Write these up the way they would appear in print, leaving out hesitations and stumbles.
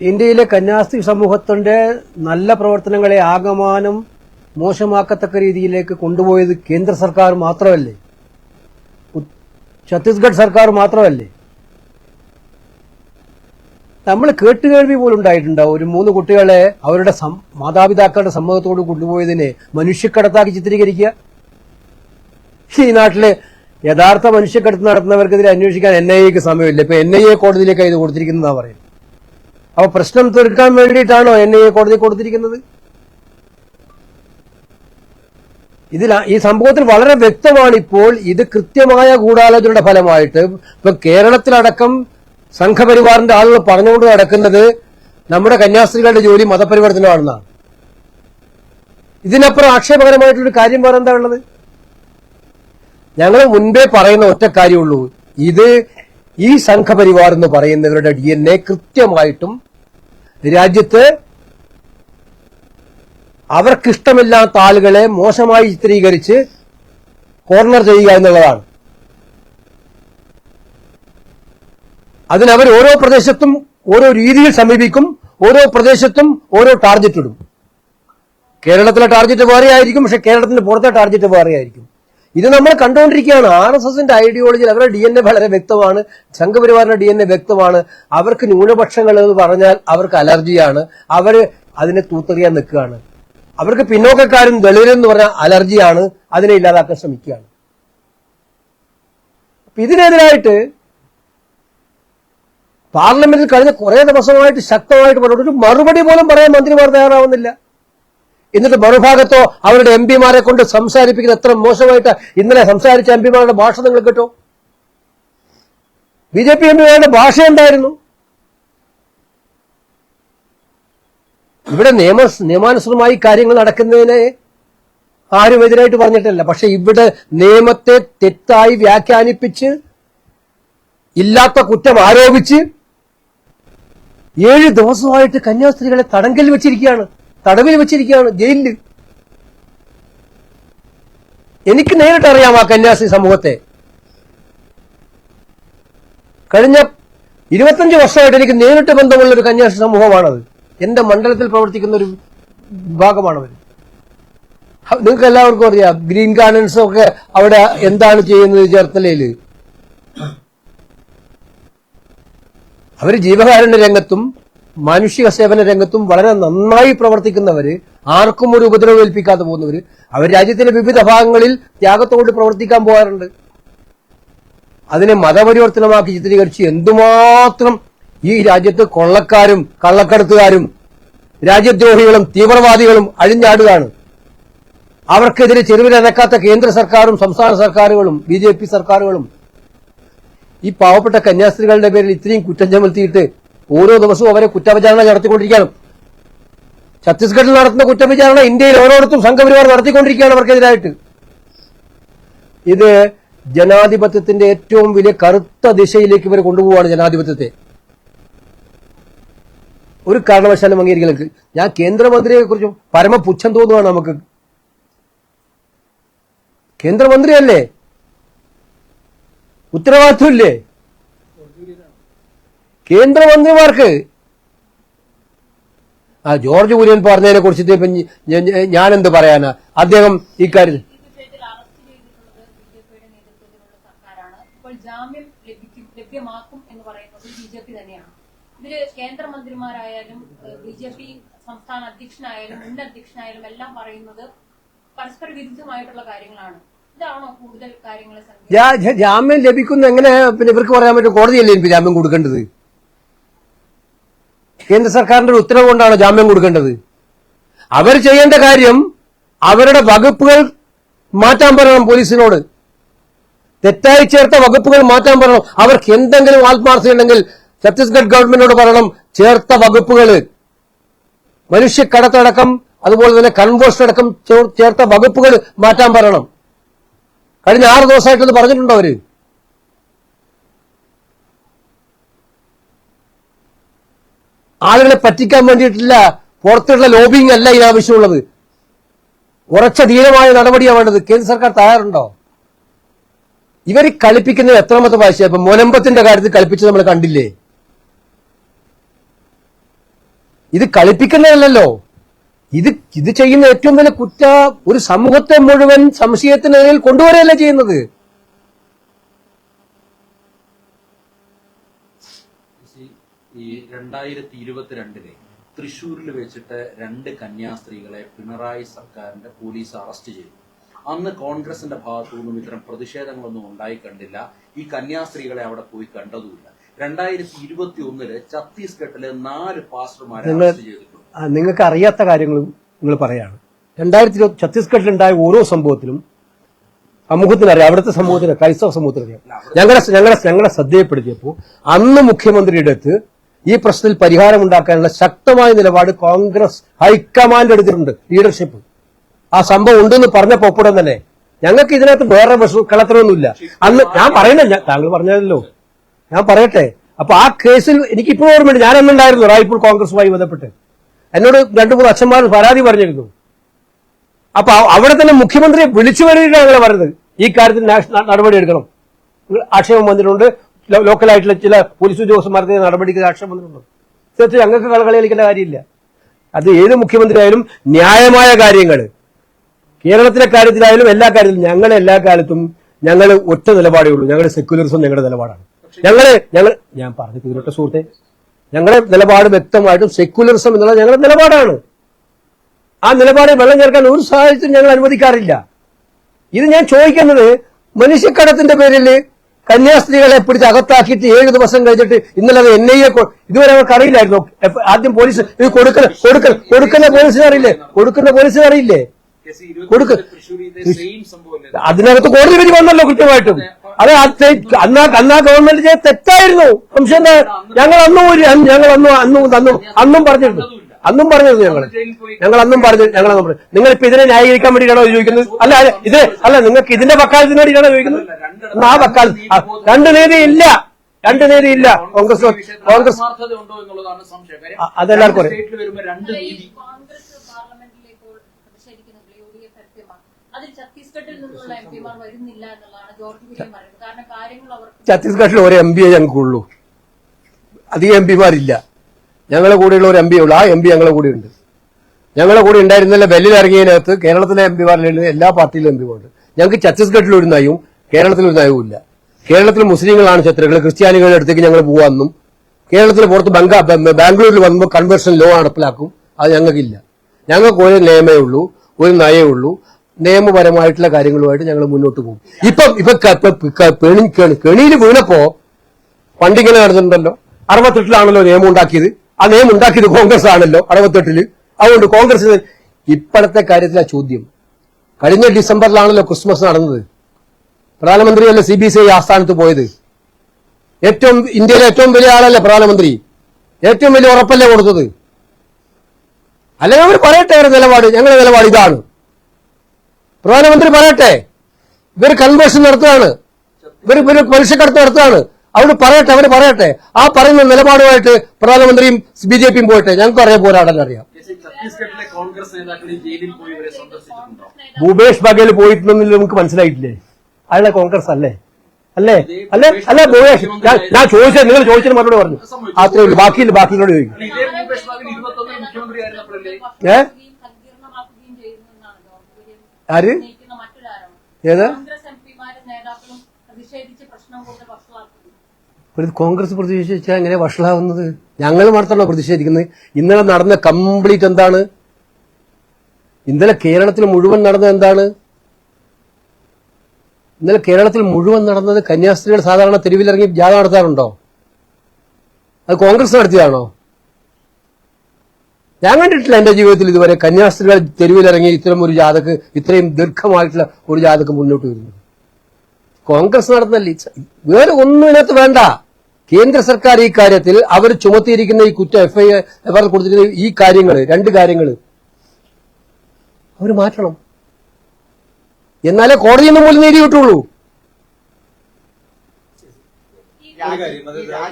ഇന്ത്യയിലെ കന്യാസ്ത്രീ സമൂഹത്തിന്റെ നല്ല പ്രവർത്തനങ്ങളെ ആകമാനം മോശമാക്കത്തക്ക രീതിയിലേക്ക് കൊണ്ടുപോയത് കേന്ദ്ര സർക്കാർ മാത്രമല്ലേ, ഛത്തീസ്ഗഡ് സർക്കാർ മാത്രമല്ലേ? നമ്മൾ കേട്ടുകേൾവി പോലും ഉണ്ടായിട്ടുണ്ടാവും. ഒരു 3 കുട്ടികളെ അവരുടെ മാതാപിതാക്കളുടെ സമ്മതത്തോട് കൊണ്ടുപോയതിനെ മനുഷ്യക്കടത്താക്കി ചിത്രീകരിക്കുക. ഈ നാട്ടിലെ യഥാർത്ഥ മനുഷ്യക്കടത്ത് നടത്തുന്നവർക്കെതിരെ അന്വേഷിക്കാൻ NIAക്ക് സമയമില്ല. ഇപ്പൊ NIA കോടതിയിലേക്ക് ഇത് കൊടുത്തിരിക്കുന്നതാ പറയും. അപ്പൊ പ്രശ്നം തീർക്കാൻ വേണ്ടിയിട്ടാണോ NIA കോടതി കൊടുത്തിരിക്കുന്നത്? ഈ സംഭവത്തിൽ വളരെ വ്യക്തമാണ്. ഇപ്പോൾ ഇത് കൃത്യമായ ഗൂഢാലോചനയുടെ ഫലമായിട്ട് ഇപ്പൊ കേരളത്തിലടക്കം സംഘപരിവാറിന്റെ ആളുകൾ പറഞ്ഞുകൊണ്ട് നടക്കുന്നത് നമ്മുടെ കന്യാസ്ത്രീകളുടെ ജോലി മതപരിവർത്തനമാണെന്നാണ്. ഇതിനപ്പുറം ആക്ഷേപകരമായിട്ടൊരു കാര്യം വേറെ എന്താ ഉള്ളത്? ഞങ്ങൾ മുൻപേ പറയുന്ന ഒറ്റ കാര്യമുള്ളൂ, ഈ സംഘപരിവാർ എന്ന് പറയുന്നവരുടെ DNA കൃത്യമായിട്ടും രാജ്യത്ത് അവർക്കിഷ്ടമില്ലാത്ത ആളുകളെ മോശമായി ചിത്രീകരിച്ച് കോർണർ ചെയ്യുക എന്നുള്ളതാണ്. അതിനവർ ഓരോ പ്രദേശത്തും ഓരോ രീതിയിൽ സമീപിക്കും, ഓരോ പ്രദേശത്തും ഓരോ ടാർഗറ്റ് ഇടും. കേരളത്തിലെ ടാർഗറ്റ് വേറെ ആയിരിക്കും, പക്ഷെ കേരളത്തിന്റെ പുറത്തെ ടാർഗറ്റ് വേറെ ആയിരിക്കും. ഇത് നമ്മൾ കണ്ടുകൊണ്ടിരിക്കുകയാണ്. RSSന്റെ ഐഡിയോളജിയിൽ അവരുടെ DNA വളരെ വ്യക്തമാണ്, സംഘപരിവാറിന്റെ DNA വ്യക്തമാണ്. അവർക്ക് ന്യൂനപക്ഷങ്ങൾ എന്ന് പറഞ്ഞാൽ അവർക്ക് അലർജിയാണ്, അവര് അതിനെ തൂത്തെറിയാൻ നിൽക്കുകയാണ്. അവർക്ക് പിന്നോക്കക്കാരും ദളിതരെന്ന് പറഞ്ഞാൽ അലർജിയാണ്, അതിനെ ഇല്ലാതാക്കാൻ ശ്രമിക്കുകയാണ്. ഇതിനെതിരായിട്ട് പാർലമെന്റിൽ കഴിഞ്ഞ കുറെ ദിവസമായിട്ട് ശക്തമായിട്ട് പറഞ്ഞു, ഒരു മറുപടി പോലും പറയാൻ മന്ത്രിമാർ തയ്യാറാവുന്നില്ല. എന്നിട്ട് മറുഭാഗത്തോ അവരുടെ MP മാരെ കൊണ്ട് സംസാരിപ്പിക്കുന്ന എത്ര മോശമായിട്ട് ഇന്നലെ സംസാരിച്ച MP മാരുടെ ഭാഷ നിങ്ങൾ കേട്ടോ? BJP MP മാരുടെ ഭാഷ എന്തായിരുന്നു? ഇവിടെ നിയമാനുസൃതമായി കാര്യങ്ങൾ നടക്കുന്നതിനെ ആരും എതിരായിട്ട് പറഞ്ഞിട്ടില്ല. പക്ഷെ ഇവിടെ നിയമത്തെ തെറ്റായി വ്യാഖ്യാനിപ്പിച്ച് ഇല്ലാത്ത കുറ്റം ആരോപിച്ച് 7 ദിവസമായിട്ട് കന്യാസ്ത്രീകളെ തടവിൽ വെച്ചിരിക്കുകയാണ് ജയിലിൽ. എനിക്ക് നേരിട്ടറിയാം ആ കന്യാസ്ത്രീ സമൂഹത്തെ. കഴിഞ്ഞ 25 വർഷമായിട്ട് എനിക്ക് നേരിട്ട് ബന്ധമുള്ള ഒരു കന്യാസ്ത്രീ സമൂഹമാണത്. എന്റെ മണ്ഡലത്തിൽ പ്രവർത്തിക്കുന്ന ഒരു വിഭാഗമാണവർ. നിങ്ങൾക്ക് എല്ലാവർക്കും അറിയാം, ഗ്രീൻ ഗാർഡൻസും ഒക്കെ അവിടെ എന്താണ് ചെയ്യുന്നത് ചേർത്തലയില്. അവര് ജീവകാരുണ്യ രംഗത്തും മാനുഷിക സേവന രംഗത്തും വളരെ നന്നായി പ്രവർത്തിക്കുന്നവര്, ആർക്കും ഒരു ഉപദ്രവം ഏൽപ്പിക്കാതെ പോകുന്നവര്. അവർ രാജ്യത്തിന്റെ വിവിധ ഭാഗങ്ങളിൽ ത്യാഗത്തോട് പ്രവർത്തിക്കാൻ പോകാറുണ്ട്. അതിനെ മതപരിവർത്തനമാക്കി ചിത്രീകരിച്ച് എന്തുമാത്രം ഈ രാജ്യത്ത് കൊള്ളക്കാരും കള്ളക്കടത്തുകാരും രാജ്യദ്രോഹികളും തീവ്രവാദികളും അഴിഞ്ഞാടുകയാണ്. അവർക്കെതിരെ ചെറുവിലനക്കാത്ത കേന്ദ്ര സർക്കാരും സംസ്ഥാന സർക്കാരുകളും BJP സർക്കാരുകളും ഈ പാവപ്പെട്ട കന്യാസ്ത്രീകളുടെ പേരിൽ ഇത്രയും കുറ്റം ചുമത്തിയിട്ട് ഓരോ ദിവസവും അവരെ കുറ്റവിചാരണ നടത്തിക്കൊണ്ടിരിക്കുകയാണ്. ഛത്തീസ്ഗഡിൽ നടത്തുന്ന കുറ്റവിചാരണ ഇന്ത്യയിൽ ഓരോരുത്തരും സംഘപരിവാർ നടത്തിക്കൊണ്ടിരിക്കുകയാണ് അവർക്കെതിരായിട്ട്. ഇത് ജനാധിപത്യത്തിന്റെ ഏറ്റവും വലിയ കറുത്ത ദിശയിലേക്ക് ഇവർ കൊണ്ടുപോവാണ് ജനാധിപത്യത്തെ. ഒരു കാരണവശാലും അംഗീകരിക്കലേക്ക്. ഞാൻ കേന്ദ്രമന്ത്രിയെ കുറിച്ച് പരമപുച്ഛം തോന്നുകയാണ് നമുക്ക്. കേന്ദ്രമന്ത്രിയല്ലേ, ഉത്തരവാദിത്വമില്ലേ കേന്ദ്രമന്ത്രിമാർക്ക്? ജോർജ് കുര്യൻ പറഞ്ഞതിനെ കുറിച്ചിട്ട് ഇപ്പൊ ഞാനെന്ത് പറയാനാ? അദ്ദേഹം ഇക്കാര്യത്തിൽ ഇതില് കേന്ദ്രമന്ത്രിമാരായാലും BJP സംസ്ഥാന അധ്യക്ഷനായാലും മുൻ അധ്യക്ഷനായാലും എല്ലാം പറയുന്നത് പരസ്പര വിരുദ്ധമായിട്ടുള്ള കാര്യങ്ങളാണ്. ഇതാണോ കൂടുതൽ കാര്യങ്ങളെ ജാമ്യം ലഭിക്കുന്ന എങ്ങനെ പിന്നെ ഇവർക്ക് പറയാൻ പറ്റും? കോടതിയല്ലേ എനിക്ക് ജാമ്യം കൊടുക്കേണ്ടത്? കേന്ദ്ര സർക്കാരിന്റെ ഒരു ഉത്തരവ് കൊണ്ടാണ് ജാമ്യം കൊടുക്കേണ്ടത്. അവർ ചെയ്യേണ്ട കാര്യം അവരുടെ വകുപ്പുകൾ മാറ്റാൻ പറയണം പോലീസിനോട്. തെറ്റായി ചേർത്ത വകുപ്പുകൾ മാറ്റാൻ പറയണം. അവർക്ക് എന്തെങ്കിലും ആത്മാർത്ഥതയുണ്ടെങ്കിൽ ഛത്തീസ്ഗഡ് ഗവൺമെന്റിനോട് പറയണം, ചേർത്ത വകുപ്പുകൾ മനുഷ്യക്കടത്തടക്കം അതുപോലെ തന്നെ കൺവേർഷൻ അടക്കം ചേർത്ത വകുപ്പുകൾ മാറ്റാൻ പറയണം. കഴിഞ്ഞ 6 ദിവസമായിട്ടത് പറഞ്ഞിട്ടുണ്ടോ അവര്? ആളുകളെ പറ്റിക്കാൻ വേണ്ടിയിട്ടില്ല, പുറത്തുള്ള ലോബിങ് അല്ല ഈ ആവശ്യമുള്ളത്. ഉറച്ച ധീരമായ നടപടിയാണ് വേണ്ടത്. കേന്ദ്ര സർക്കാർ തയ്യാറുണ്ടോ? ഇവർ കളിപ്പിക്കുന്നത് എത്രാമത്തെ ഭാഷ? ഇപ്പൊ മുനമ്പത്തിന്റെ കാര്യത്തിൽ കളിപ്പിച്ച് നമ്മൾ കണ്ടില്ലേ? ഇത് കളിപ്പിക്കുന്നതല്ലോ. ഇത് ചെയ്യുന്ന ഏറ്റവും വലിയ കുറ്റ ഒരു സമൂഹത്തെ മുഴുവൻ സംശയത്തിനിടയിൽ കൊണ്ടുവരികയല്ല ചെയ്യുന്നത്. ഈ 2022 തൃശ്ശൂരിൽ വെച്ചിട്ട് 2 കന്യാസ്ത്രീകളെ പിണറായി സർക്കാരിന്റെ പോലീസ് അറസ്റ്റ് ചെയ്തു. അന്ന് കോൺഗ്രസിന്റെ ഭാഗത്തു നിന്നും ഇത്തരം പ്രതിഷേധങ്ങളൊന്നും ഉണ്ടായി കണ്ടില്ല. ഈ കന്യാസ്ത്രീകളെ അവിടെ പോയി കണ്ടതുമില്ല. 2021 ഛത്തീസ്ഗഡിലെ 4 പാസ്റ്റർമാരെ അറസ്റ്റ് ചെയ്തിട്ടുണ്ട്. നിങ്ങൾക്ക് അറിയാത്ത കാര്യങ്ങളും നിങ്ങൾ പറയാണ്. 2020 ഛത്തീസ്ഗഡിലുണ്ടായ ഓരോ സംഭവത്തിലും സമൂഹത്തിനറിയാം, അവിടുത്തെ സമൂഹത്തിന്, ക്രൈസ്തവ സമൂഹത്തിനറിയാം. ഞങ്ങളെ ശ്രദ്ധയപ്പെടുത്തിയപ്പോൾ അന്ന് മുഖ്യമന്ത്രിയുടെ അടുത്ത് ഈ പ്രശ്നത്തിൽ പരിഹാരം ഉണ്ടാക്കാനുള്ള ശക്തമായ നിലപാട് കോൺഗ്രസ് ഹൈക്കമാൻഡ് എടുത്തിട്ടുണ്ട്, ലീഡർഷിപ്പ്. ആ സംഭവം ഉണ്ടെന്ന് പറഞ്ഞപ്പോൾ ഒപ്പിടം തന്നെ. ഞങ്ങൾക്ക് ഇതിനകത്ത് വേറെ കളത്തിലൊന്നുമില്ല. അന്ന് ഞാൻ പറയുന്നത്, താങ്കൾ പറഞ്ഞല്ലോ, ഞാൻ പറയട്ടെ. അപ്പൊ ആ കേസിൽ എനിക്കിപ്പോഴും ഓർമ്മയുണ്ട്, ഞാനന്നുണ്ടായിരുന്നു റായ്പൂർ കോൺഗ്രസുമായി ബന്ധപ്പെട്ട്. എന്നോട് 2-3 അച്ഛന്മാർ പരാതി പറഞ്ഞിരുന്നു. അപ്പൊ അവിടെ തന്നെ മുഖ്യമന്ത്രിയെ വിളിച്ചു വരുകയാണ് ഞങ്ങൾ പറഞ്ഞത്, ഈ കാര്യത്തിൽ നടപടി എടുക്കണം. ആക്ഷേപം വന്നിട്ടുണ്ട്, ലോക്കലായിട്ടുള്ള ചില പോലീസ് ഉദ്യോഗസ്ഥന്മാർക്ക് നടപടിക്ക് ആക്ഷേപം വന്നിട്ടുണ്ട്. തീർച്ചയായും ഞങ്ങൾക്ക് കളകളി കളിക്കേണ്ട കാര്യമില്ല. അത് ഏത് മുഖ്യമന്ത്രി ആയാലും ന്യായമായ കാര്യങ്ങൾ, കേരളത്തിലെ കാര്യത്തിലായാലും എല്ലാ കാര്യത്തിലും ഞങ്ങൾ എല്ലാ കാലത്തും ഞങ്ങൾ ഒറ്റ നിലപാടേ ഉള്ളൂ. ഞങ്ങളുടെ സെക്യുലറിസം ഞങ്ങളുടെ നിലപാടാണ്. ഞാൻ പറഞ്ഞു തീരട്ടെ സുഹൃത്തെ, ഞങ്ങളുടെ നിലപാട് വ്യക്തമായിട്ടും സെക്യുലറിസം എന്നുള്ളത് ഞങ്ങളുടെ നിലപാടാണ്. ആ നിലപാടിൽ വെള്ളം ചേർക്കാൻ ഒരു സാഹചര്യത്തിലും ഞങ്ങൾ അനുവദിക്കാറില്ല. ഇത് ഞാൻ ചോദിക്കുന്നത്, മനുഷ്യക്കടത്തിന്റെ പേരിൽ കന്യാസ്ത്രീകളെ പിടിച്ച് അകത്താക്കിയിട്ട് 7 ദിവസം കഴിഞ്ഞിട്ട് ഇന്നലെ അത് NIA ഇതുവരെ അവർക്ക് അറിയില്ലായിരുന്നു. ആദ്യം പോലീസ് ഇത് കൊടുക്കുന്ന പോലീസിനെ അറിയില്ലേ? അതിനകത്ത് കോടതി വിധി വന്നല്ലോ കൃത്യമായിട്ടും. അത് അന്നാ ഗവൺമെന്റ് ചെയ്ത് തെറ്റായിരുന്നു. സംശയം ഞങ്ങൾ അന്നും പറഞ്ഞിരുന്നു. നിങ്ങളിപ്പോ ഇതിനെ ന്യായീകരിക്കാൻ വേണ്ടിയിട്ടാണോ ചോദിക്കുന്നത്? അല്ല നിങ്ങൾക്ക് ഇതിന്റെ വക്കാലത്തിന് വേണ്ടിയിട്ടാണോ ചോദിക്കുന്നത്? ആ വക്കാലത്ത് 2 നീതിയില്ല. കോൺഗ്രസ് അതെല്ലാവർക്കും അറിയാം. ഛത്തീസ്ഗഡിൽ ഒരു MP ഞങ്ങൾക്കുള്ളൂ, അധികം MP മാരില്ല. ഞങ്ങളെ കൂടെയുള്ള ഒരു MP ഉള്ളൂ. ആ MP ഞങ്ങളെ കൂടെ ഉണ്ട്. ഞങ്ങളെ കൂടെ ഉണ്ടായിരുന്നല്ല വെല്ലിൽ ഇറങ്ങിയതിനകത്ത് കേരളത്തിലെ MP മാരിൽ എല്ലാ പാർട്ടിയിലും MP ഉണ്ട്. ഞങ്ങൾക്ക് ഛത്തീസ്ഗഡിൽ ഒരു നയവും കേരളത്തിൽ ഒരു നയവും ഇല്ല. കേരളത്തിൽ മുസ്ലിങ്ങളാണ് ശത്രുക്കൾ, ക്രിസ്ത്യാനികളുടെ അടുത്തേക്ക് ഞങ്ങൾ പോവാമെന്നും കേരളത്തിൽ പുറത്ത് ബാംഗ്ലൂരിൽ വന്നുമ്പോൾ കൺവേർഷൻ ലോ നടപ്പിലാക്കും. അത് ഞങ്ങൾക്കില്ല. ഞങ്ങൾക്ക് ഒരു നിയമമേ ഉള്ളൂ, ഒരു നയമേ ഉള്ളൂ. നിയമപരമായിട്ടുള്ള കാര്യങ്ങളുമായിട്ട് ഞങ്ങൾ മുന്നോട്ട് പോകും. കെണിയിൽ വീണപ്പോ പണ്ടിങ്ങനെ നടന്നിട്ടുണ്ടല്ലോ. 68-ലാണല്ലോ നിയമം ഉണ്ടാക്കിയത്. ആ നിയമം ഉണ്ടാക്കിയത് കോൺഗ്രസ് ആണല്ലോ 68-ല്. അതുകൊണ്ട് കോൺഗ്രസ് ഇപ്പോഴത്തെ കാര്യത്തിലെ ചോദ്യം, കഴിഞ്ഞ ഡിസംബറിലാണല്ലോ ക്രിസ്മസ് നടന്നത്. പ്രധാനമന്ത്രിയല്ലേ CBCI ആസ്ഥാനത്ത് പോയത്? ഇന്ത്യയിലെ ഏറ്റവും വലിയ ആളല്ലേ പ്രധാനമന്ത്രി? ഏറ്റവും വലിയ ഉറപ്പല്ലേ കൊടുത്തത്? അല്ലെങ്കിൽ അവർ പറയട്ടെ അവരുടെ നിലപാട്. ഞങ്ങളുടെ നിലപാട് ഇതാണ്. പ്രധാനമന്ത്രി പറയട്ടെ, ഇവർ കൺവേർഷൻ നടത്തുകയാണ്, ഇവർ മനുഷ്യക്കടത്ത് നടത്തുകയാണ്. അവര് പറയട്ടെ. ആ പറയുന്ന നിലപാടുമായിട്ട് പ്രധാനമന്ത്രിയും BJPയും പോയിട്ട് ഞങ്ങൾക്ക് അറിയാൻ പോരാടല്ല അറിയാം. ഭൂപേഷ് ബഘേൽ പോയിട്ടുണ്ടെന്നില്ല നമുക്ക് മനസ്സിലായിട്ടില്ലേ? അയാളെ കോൺഗ്രസ് അല്ലേ? ഭൂപേഷ്, ഞാൻ ചോദിച്ചത്, നിങ്ങൾ ചോദിച്ചതിന് മറുപടി പറഞ്ഞു. അത്രേ ഉള്ളൂ. ബാക്കിയോട് ചോദിക്കും. ആര്? ഏത്? കോൺഗ്രസ് പ്രതിഷേധിച്ചാൽ എങ്ങനെ വഷളാവുന്നത്? ഞങ്ങൾ മാത്രമാണോ പ്രതിഷേധിക്കുന്നത്? ഇന്നലെ നടന്ന കംപ്ലീറ്റ് എന്താണ്? ഇന്നലെ കേരളത്തിൽ മുഴുവൻ നടന്നത് എന്താണ്? ഇന്നലെ കേരളത്തിൽ മുഴുവൻ നടന്നത് കന്യാസ്ത്രീകൾ സാധാരണ തെരുവിലിറങ്ങി ജാഥ നടത്താറുണ്ടോ? അത് കോൺഗ്രസ് നടത്തിയതാണോ? ഞാൻ കണ്ടിട്ടില്ല എന്റെ ജീവിതത്തിൽ ഇതുവരെ കന്യാസ്ത്രീകൾ തെരുവിലിറങ്ങി ഇത്രയും ദീർഘമായിട്ടുള്ള ഒരു ജാഥക്ക് മുന്നോട്ട് വരുന്നത്. കോൺഗ്രസ് നടന്നല്ലേ. വേറെ ഒന്നും ഇതിനകത്ത് വേണ്ട. കേന്ദ്ര സർക്കാർ ഈ കാര്യത്തിൽ അവർ ചുമത്തിയിരിക്കുന്ന ഈ FIR കൊടുത്തിരിക്കുന്ന ഈ 2 കാര്യങ്ങൾ അവർ മാറ്റണം. എന്നാലേ കോടതിയിൽ നിന്ന് പോലും നീതി കിട്ടുള്ളൂ.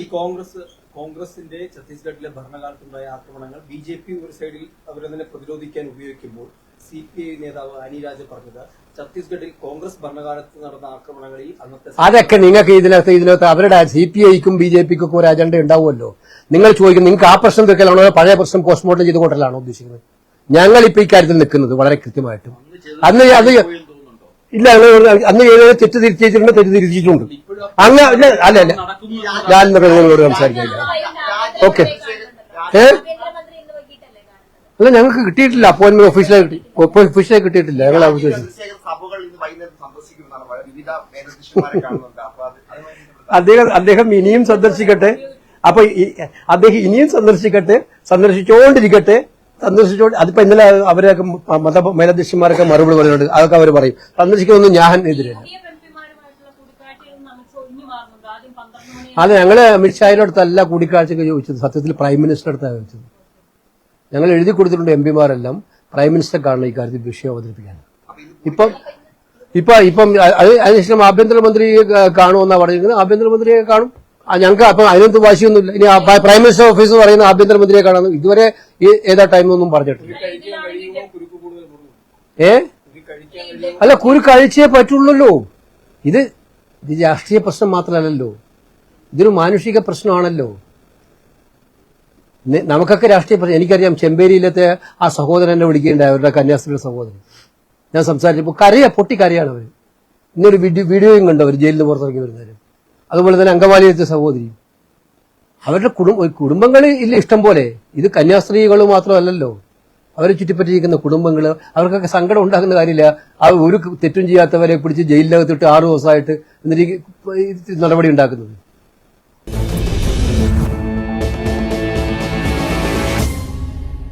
ഈ കോൺഗ്രസ് കോൺഗ്രസിന്റെ ഛത്തീസ്ഗഡിലെ ഭരണകാലത്തുണ്ടായ ആക്രമണങ്ങൾ BJP ഒരു സൈഡിൽ അവരെ തന്നെ പ്രതിരോധിക്കാൻ ഉപയോഗിക്കുമ്പോൾ CPI നേതാവ് അനി രാജ പറഞ്ഞത് ഛത്തീസ്ഗഡിൽ കോൺഗ്രസ് ഭരണകാലത്ത് നടന്ന ആക്രമണങ്ങളിൽ അന്നത്തെ അതൊക്കെ നിങ്ങൾക്ക് ഇതിനകത്ത് അവരുടെ CPIക്കും BJPക്കും ഒക്കെ ഒരു അജണ്ട ഉണ്ടാവുമല്ലോ. നിങ്ങൾ ചോദിക്കും നിങ്ങൾക്ക് ആ പ്രശ്നം തീർക്കലാണോ പഴയ പ്രശ്നം പോസ്റ്റ്മോർട്ടം ചെയ്തുകൊണ്ടല്ലാണോ ഉദ്ദേശിക്കുന്നത്? ഞങ്ങൾ ഇപ്പൊ ഇക്കാര്യത്തിൽ നിൽക്കുന്നത് വളരെ കൃത്യമായിട്ടും അന്ന് അത് ഇല്ല അന്ന് ഏതൊരു തെറ്റ് തിരിച്ചിട്ടുണ്ട് തെറ്റ് തിരിച്ചിട്ടുണ്ട് അങ്ങ് അല്ല ഞാൻ നിങ്ങളോട് സംസാരിക്കില്ല. ഓക്കെ അല്ല ഞങ്ങൾക്ക് കിട്ടിയിട്ടില്ല അപ്പോയിന്റ്മെന്റ് ഒഫീഷ്യലായി കിട്ടിയിട്ടില്ല. ഞങ്ങൾ അദ്ദേഹം ഇനിയും സന്ദർശിക്കട്ടെ. അപ്പൊ അദ്ദേഹം ഇനിയും സന്ദർശിച്ചുകൊണ്ടിരിക്കട്ടെ. അതിപ്പോ ഇന്നലെ അവരൊക്കെ മത മേലധ്യക്ഷന്മാരൊക്കെ മറുപടി പറയുന്നുണ്ട്. അതൊക്കെ അവർ പറയും. സന്ദർശിക്കുന്നൊന്നും ഞാൻ എതിരല്ല. അത് ഞങ്ങള് അമിത്ഷായുടെ അടുത്തല്ല കൂടിക്കാഴ്ചയൊക്കെ ചോദിച്ചത്. സത്യത്തിൽ പ്രൈം മിനിസ്റ്റർ അടുത്താണ് ചോദിച്ചത്. ഞങ്ങൾ എഴുതി കൊടുത്തിട്ടുണ്ട് MP-മാരെല്ലാം പ്രൈം മിനിസ്റ്റർ കാണണം ഈ കാര്യത്തിൽ വിഷയം അവതരിപ്പിക്കാൻ. ഇപ്പം അതിനുശേഷം ആഭ്യന്തരമന്ത്രിയെ കാണുമെന്നാ പറഞ്ഞിരിക്കുന്നത്. ആഭ്യന്തരമന്ത്രിയെ കാണും. ഞങ്ങൾക്ക് അപ്പൊ അതിനൊന്നും വാശിയൊന്നുമില്ല. ഇനി പ്രൈം മിനിസ്റ്റർ ഓഫീസ് പറയുന്ന ആഭ്യന്തരമന്ത്രിയെ കാണുന്നു. ഇതുവരെ ഏതാ ടൈമൊന്നും പറഞ്ഞിട്ടില്ല. അല്ല കുരു കഴിച്ചേ പറ്റുള്ളല്ലോ. ഇത് രാഷ്ട്രീയ പ്രശ്നം മാത്രമല്ലല്ലോ, ഇതൊരു മാനുഷിക പ്രശ്നമാണല്ലോ. നമുക്കൊക്കെ രാഷ്ട്രീയ പ്രശ്നം. എനിക്കറിയാം ചെമ്പേരിയിലത്തെ ആ സഹോദരൻ എന്നെ വിളിക്കുകയുണ്ടായി, അവരുടെ കന്യാസ്ത്രീയുടെ സഹോദരൻ. ഞാൻ സംസാരിച്ചപ്പോൾ പൊട്ടിക്കരയാണ് അവർ. ഇന്നൊരു വീഡിയോയും കണ്ടു അവർ ജയിലിൽ നിന്ന് പുറത്തിറങ്ങി വരുന്നവര്. അതുപോലെ തന്നെ അങ്കമാലിയിലത്തെ സഹോദരി. അവരുടെ കുടുംബങ്ങൾ ഇല്ല ഇഷ്ടം പോലെ. ഇത് കന്യാസ്ത്രീകൾ മാത്രമല്ലല്ലോ, അവരെ ചുറ്റിപ്പറ്റിയിരിക്കുന്ന കുടുംബങ്ങൾ. അവർക്കൊക്കെ സങ്കടം ഉണ്ടാക്കുന്ന കാര്യമില്ല. ഒരു തെറ്റും ചെയ്യാത്തവരെ പിടിച്ച് ജയിലിനകത്തിട്ട് 6 ദിവസമായിട്ട് എന്നിട്ട് നടപടി ഉണ്ടാക്കുന്നത്.